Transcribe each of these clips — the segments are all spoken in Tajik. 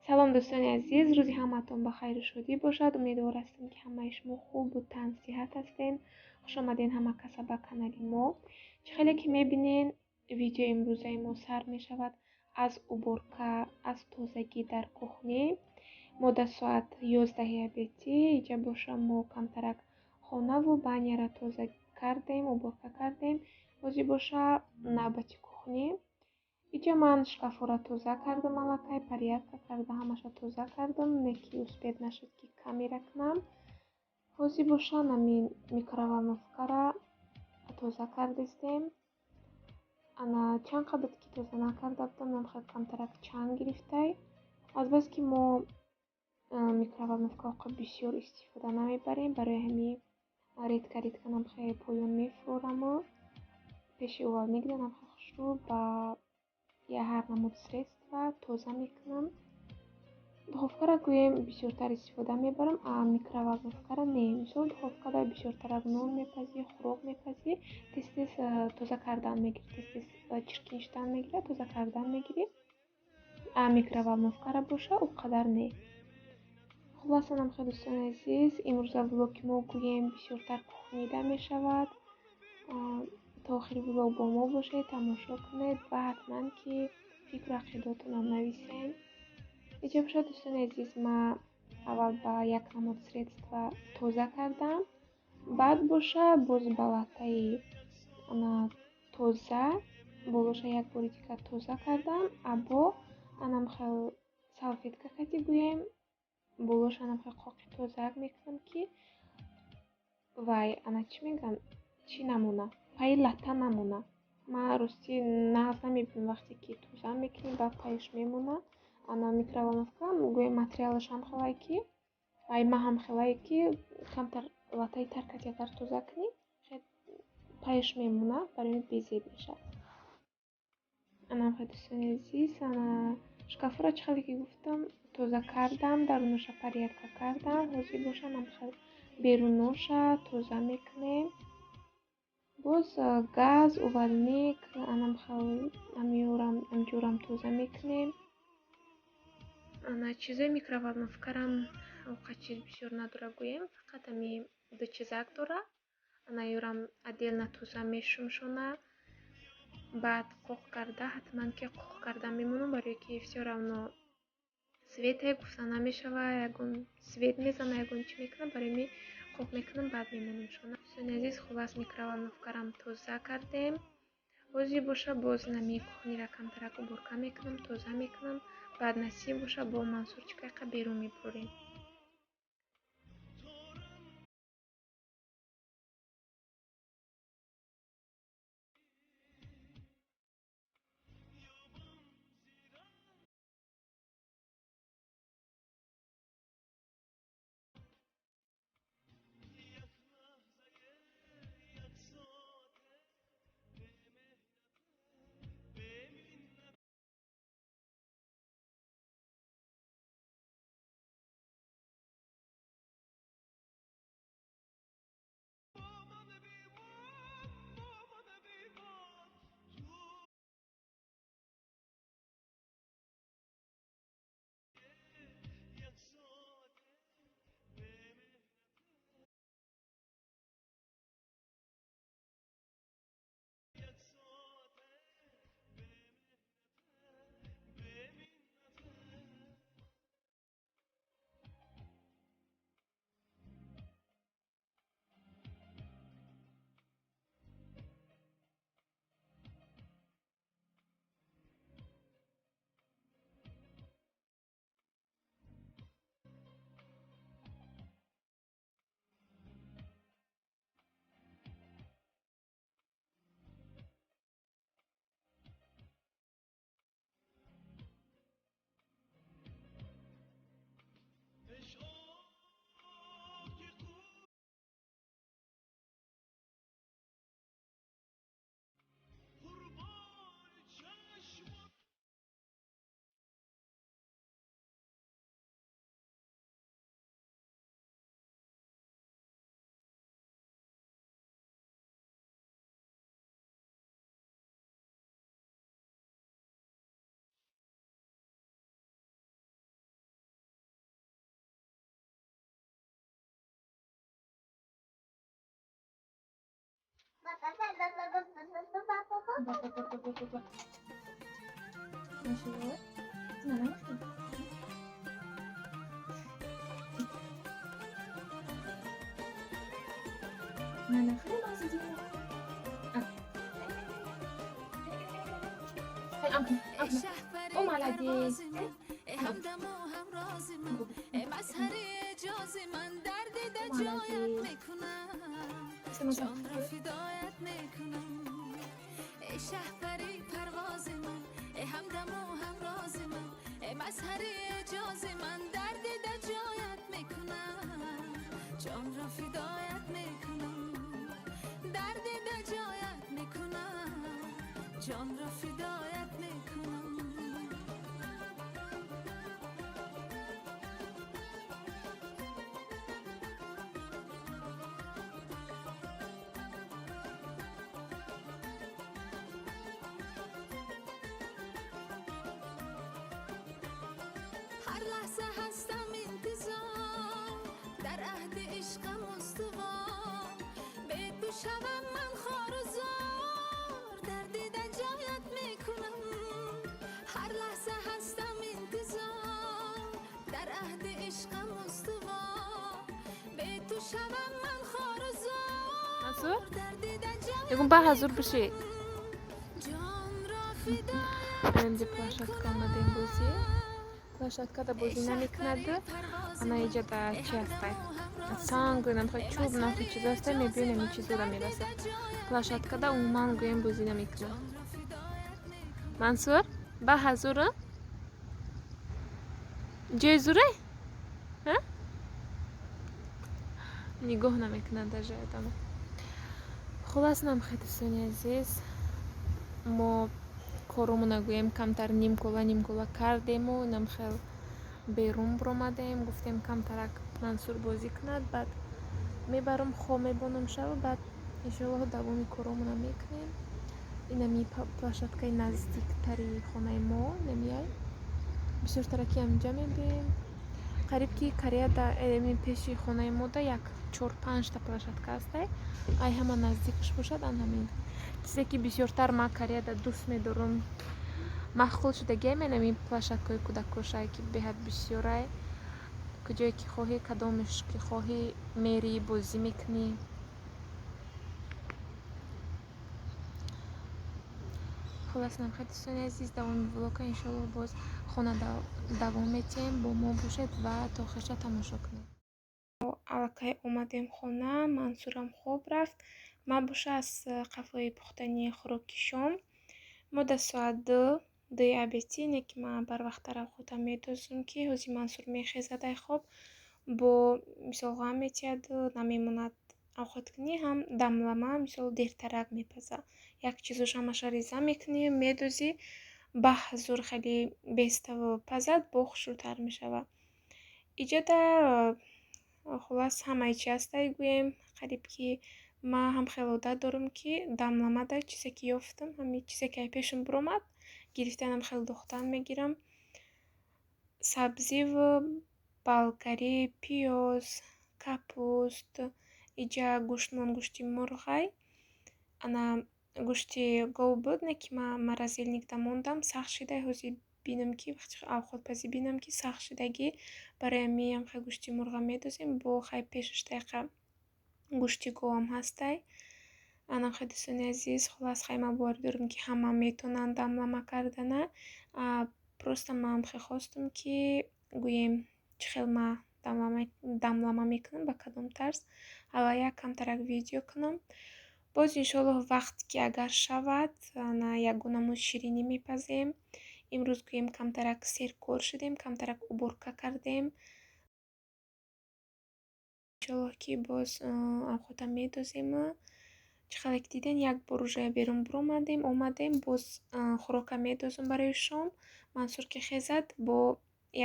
салом дӯстони азиз, рӯзи ҳамаатон ба хайру шодӣ бошад. Умедвор ҳастем ки ҳамаи шумо хубу тансиҳат ҳастен. хуш омаден ҳама каса ба канали мо. чӣ хеле ки мебинен видеои имрӯзаи мо сар мешавад аз уборка, аз тозагӣ дар кухне. мо дар соат 11 обеди иҷа боша мо камтарак хонаву баняра тоза кардем, уборка кардем. ҳозир боша навбати кухне. иҷа ман шкафҳоро тоза кардам, аллакай порядка карда ҳамаша тоза кардам, не ки успед нашуд ки камера кунам. ҳозир боша намин микроволновкара тоза кардистем. ана чанд қабат ки тоза накарда будам, намхел камтарак чанг гирифтай. азбаски мо микроволновкаоқо бисёр истифода намебарем, барои ҳамин редка намхел поён мефурамо пеши уввал мегирам, намхел хушрӯ ба я ҳар намуд средства тоза мекунам. духовкара гӯем бисёртар истифода мебарам, а микроволновкара не. мисол духовкада бисёртарак нон мепазӣ, хӯрок мепазӣ, тез тоза кардан мегирӣ, тез чиркин шудан мегирад, тоза кардан мегирӣ. а микроволновкара боша ӯ қадар не. хулоса намхел дӯстони азиз, имрӯза влоги мо гӯем бисёртар кухнида мешавад. то охири влог бо мо бошед, тамошо кунед ва ҳатман ки фикру ақидотонам нависен. иҷа бошад дӯстони азиз, ман аввал ба як намуд средства тоза кардам, баъд боша боз ба латтаи тоза болоша як бори дигар тоза кардам. або намхел салфетка ки гӯем болоша намхел қоқи тозак мекунам ки вай чӣ мегӯям, чӣ намона, пайи латта намона. ман рости нағз намебинам вақте ки тоза мекунем баъд пайш мемона. микроволновка гӯем материалаш ҳам хелае ки ай ма ҳам хелае ки камтар латтаи таркати агар тоза кунӣ пайш мемона, барои безеб мешавад. намхел дӯстони азиз, шкафҳоро чӣ хеле ки гуфтам тоза кардам, дарунаша порядка кардам. ҳозир боша намхел беруноша тоза мекунем. боз газ, увалник намхел намҷорам тоза мекунем. чизои микроволновкарам овқатчиз бисёр надора гӯем, фақат ами ду чизак дора. ёрам отдельно тоза мешумшона, баъд қоқ карда ҳатман ки қоқ карда мемонам, барое ки все равно свете гуфта намешавад, ягон свет мезана, ягон чӣ мекунам, барои ми қоқ мекунам, баъд мемонамшона. дӯстони азиз, хулас микроволновкарам тоза кардем. ҳозир боша боз нами кухнира камтарак уборка мекунам, тоза мекунам. баъд насиб боша бо мансурчика берун мебурем. ماشي زمان من خير ما زدي هاي قوم على دي شهپری پرواز من همدم و همراز من مظهر اعجاز من درد جایت میکنم جان را فدایت میکنم درد جایت میکنم جان را فدایت میکنم هر لحظه هستم انتظار در عهد عشقم استوار به تو شوم من خار و زار در دیده جایت میکنم هر لحظه هستم انتظار در عهد عشقم استوار به تو شوم من خار و زار در دیده جایت يقوم بقى هزور بشيء جان را فدایت عندي площадка اومدیم بازی площадкада бозӣ намекунад ана иҷада чи ҳастай санг намехоҳад чӯб намехоҳад чиз ҳастай мебинем ин чизора мерасад площадкада умуман гӯем бозӣ намекунад мансур ба ҳазура ҷои зуре нигоҳ намекунад дар ҷои одама хулас намехоҳад дӯстони азиз мо коромона гӯем камтар нимкола кардему инам хел берун биромадем гуфтем камтарак мансур бозӣ кунад баъд мебарам хоб мебонам шаб баъд иншоаллоҳ давоми коромона мекунем инами площадкаи наздиктари хонаи мо инамияй бисёртараки ҳамҷа мебинем қариб ки карияда пеши хонаи мода як 4-5 та площадка ҳастай ай ҳама наздикш бошад ан ҳамин чизе ки бисёртар ма карияда дӯст медорам махқул шудагиам инами площадкаи кӯдакошай ки беҳад бисёрай куҷое ки хоҳӣ кадомаш ки хоҳӣ мерӣ бозӣ мекунӣ хулас намехоҳад дӯстони азиз давоми влога иншоаллоҳ боз хона давом метиҳем бо мо бошед ва то охирша тамошо кунед аллакай омадем хона мансурам хоб рафт ман боша аз қафои пухтани хӯроки шом мо да соат 2 обеди не ки ман барвақттар авхотам медозум ки ҳози мансур мехезад ай хоб бо мисол ғам метиҳад намемонад авхоткунӣ ҳам дамлама мисол дертарак мепаза як чизош ҳамаша риза мекунӣ медозӣ ба ҳазур хеле беставу пазад бо хушрӯтар мешава иҷада хулас ҳамаи чи ҳастай гӯем қариб ки ман ҳам хеле одат дорам ки дамламада чизе ки ёфтам ҳамин чизе ки пешам биромад гирифтанам хеле духтан мегирам сабзиву болгарӣ пиёз капуст иҷа гӯштмон гӯшти мурғай ана гӯшти гов буд не ки ман морозилник мондам сахт шидай ҳози бинам ки вақти авхотпазӣ бинам ки сахт шидагӣ барои ҳамин хай гӯшти мурға медозем бо хай 5-6 дақиқа гӯшти говам ҳастай анам хай дӯстони азиз хулас хай ман бовар дорам ки ҳама метавонанд дамлама кардана просто ман хай хостам ки гӯем чӣ хел ман дамлама мекунам ба кадом тарз ҳала як камтарак видео кунам боз иншоаллоҳ вақт ки агар шавад на ягона мо ширинӣ мепазем имрӯз гӯем камтарак серкор шудем камтарак уборка кардем иншоаллоҳ ки боз авхота медозем чӣ хеле ки дидем як бор уже берун омадем боз хӯрока медозам барои шом мансур ки хезад бо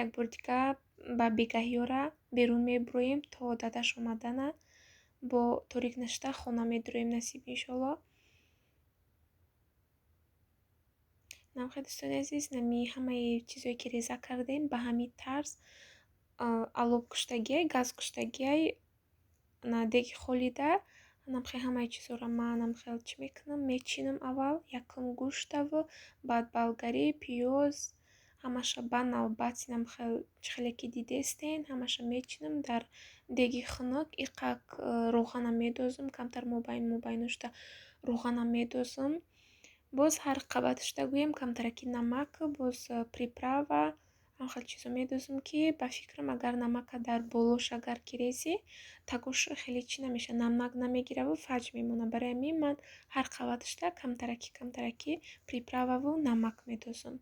як бор дига ба бегаҳиёра берун мебироем то дадаш омадана бо торик нашуда хона медуроем насиб иншоаллоҳ намхоҳ дӯстони азиз нами ҳамаи чизое ки реза кардем ба ҳамин тарз алоб куштагиай газ куштагиай на деги холида Манам хеле ҳамаи чизҳоро манам хеле чӣ мекунам, мечинам аввал якум гӯштаво, баъд болгарӣ, пиёз, ҳамаша ба навбатинам хеле ки дидестен, ҳамаша мечинам дар деги хунук. Иқак рӯғанам медозам, камтар мубайнушта рӯғанам медозам. Боз ҳар қабаташта гӯям камтараки намак, боз приправа, ҳам хеле чизо медозам ки ба фикрам агар намака дар болош агар ки рези, тагош хеле чӣ намеша, намак намегираву фаҷ мемона. Барои ҳамин ман ҳар қабаташта камтараки приправаву намак медозам.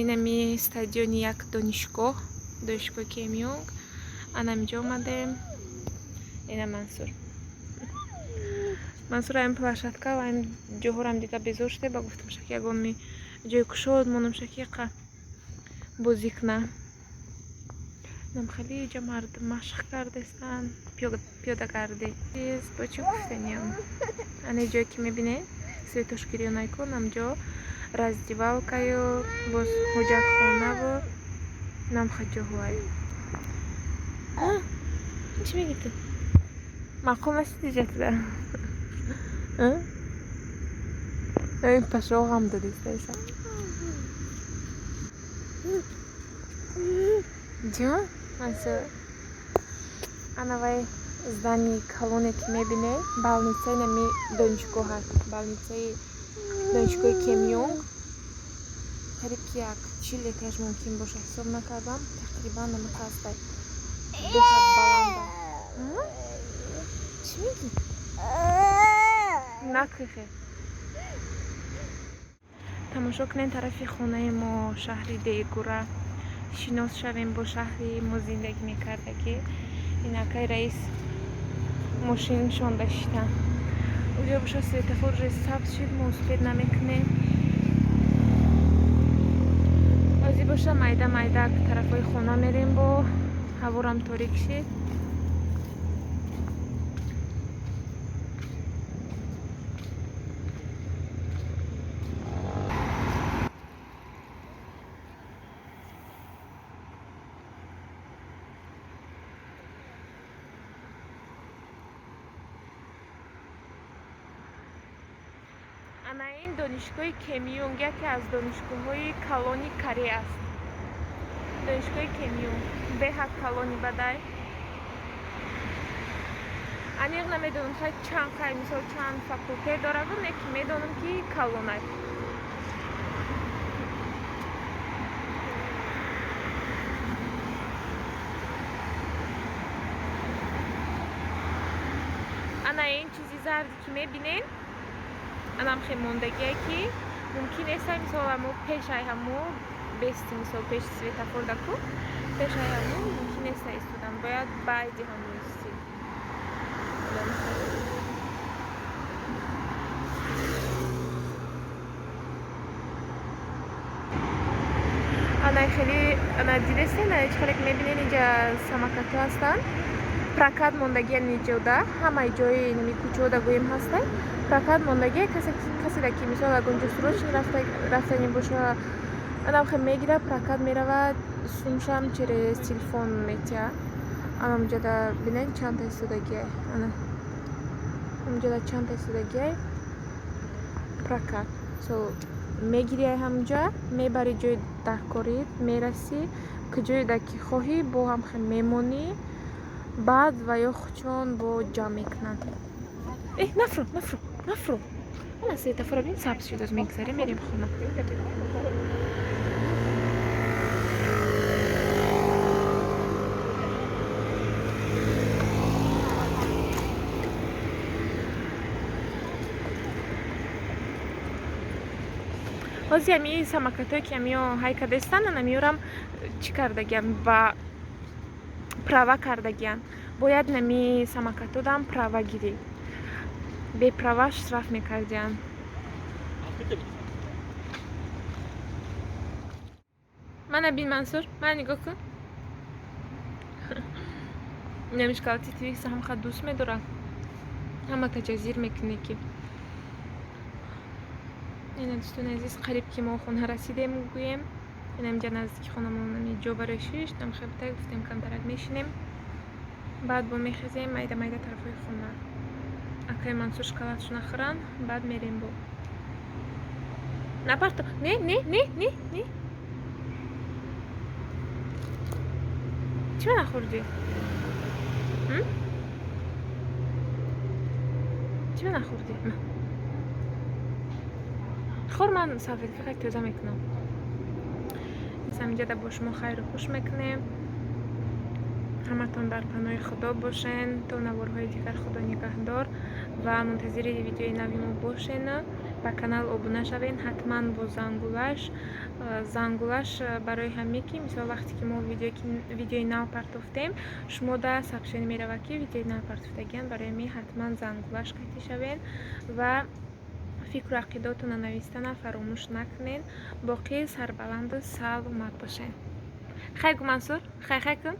Инами стадиони як донишгоҳи Кемиёнг. Анамиҷо омадем. Ина Мансур ҳамин площадка ва ҳамин ҷоҳорам дида безор шуде, ба гуфтам шаки ягони ҷои кушод монам шаки яқа бозӣ кунам. Нам хеле ҷа мардум машқ кардестанд, пиёдагардӣ. Бо чӣ гуфтаниям? Ане ҷое ки мебинед, Светошкирию Найкун, намҷо раздевалкаю, боз ҳоҷатхонаву намхаҷоҳуай. Чӣ мегӣ ту? Маъқул насиди ҷатда? Пашоғам дадистаиса. Ҷон, Мансур. Анавай здании колоне ки мебинед, балницаи нами донишгоҳ аст. Балницаи донишгоҳи Кемиёнг. Қариб ки як 40 этаж мумкин боша, ҳисоб накардам. Тақрибан намака астай. Беҳад баланда. Чӣ мегӣ? Накӯхе. тамошо кунед тарафи хонаи мо шаҳри Дегура. шинос шавем бо шаҳри мо зиндагӣ мекардагӣ. Инакай раис мошин шонда шида. Уҷо боша светофор рӯи сабз шид, мо успед намекунем. ози боша майда тарафои хона мерем, бо ҳаворам торик шид. Анаин донишгоҳи Кемиёнг яке аз донишгоҳҳои калони Корея аст. Донишгоҳи Кемиёнг беҳад калони бадай. Аниқ намедонам чанд факулте дорад, неки медонам ки калон аст. ана ин чизи зарди ки мебинен анам хе мондагие ки мумкин эсай мисол аму пешай ҳаму бести мисол пеш светофор даку пешай ҳаму мумкин эсай истодан бояд баъди ҳаму истӣ хеле дидестен чихелек мебинен инҷа самокатҳо ҳастанд прокат мондагиян инҷода ҳамаи ҷои нами кӯчаода гӯем ҳастанд прокат мондагия каседа ки мисол ягон ҷо срочни рафтани боша анавхе мегира прокат меравад сумшам через телефон метия анамҷода бинен чанда истодагия ана амҷода чанда истодагия прокат со мегирияй ҳамҷа мебари ҷои даркорид мерасӣ куҷоида ки хоҳӣ бо ҳамхе мемонӣ баъд ва ё хучон бо ҷамъ мекунанд нафро ана светофора бин сабз шудааст мегзарем мерем хона ҳозир ами самокатҳое ки амио ҳайкадестан намиёрам чӣ кардагиан ба права кардагиан бояд нами самокатодам права гирӣ бе права штраф мекардиан мана бин мансур мана нигоҳ кун намишкалати твикс ҳамха дӯст медорад ҳама таҷазир мекуне ки ина дӯстони азиз қариб ки мо хона расидем гӯем инамҷа наздики хонамон ҷо барои шишт намхебта гуфтем камтарак мешинем баъд бо мехезем майда тарафҳои хона акаи мансур шоколадшона хӯранд баъд мерем бо напарто не чӣ нахӯрдӣ чӣ нахӯрдӣ хӯр ман салфеткаи тоза мекунам самҷада бо шумо хайру хуш мекунем ҳаматон дар паноҳи худо бошен то наворҳои дигар худо нигаҳдор ва мунтазири видеои нави мо бошен ба канал обуна шавен ҳатман бо зангулаш барои ҳаме ки мисол вақте ки мо видеои нав партофтем шумода сабшени меравад ки видеои нав партофтагиан барои ҳаме ҳатман зангулаш қайти шавен ва фикру ақидотона навистана фаромӯш накунен боқӣ сарбаланду саломат бошен хайр гу мансур хай кун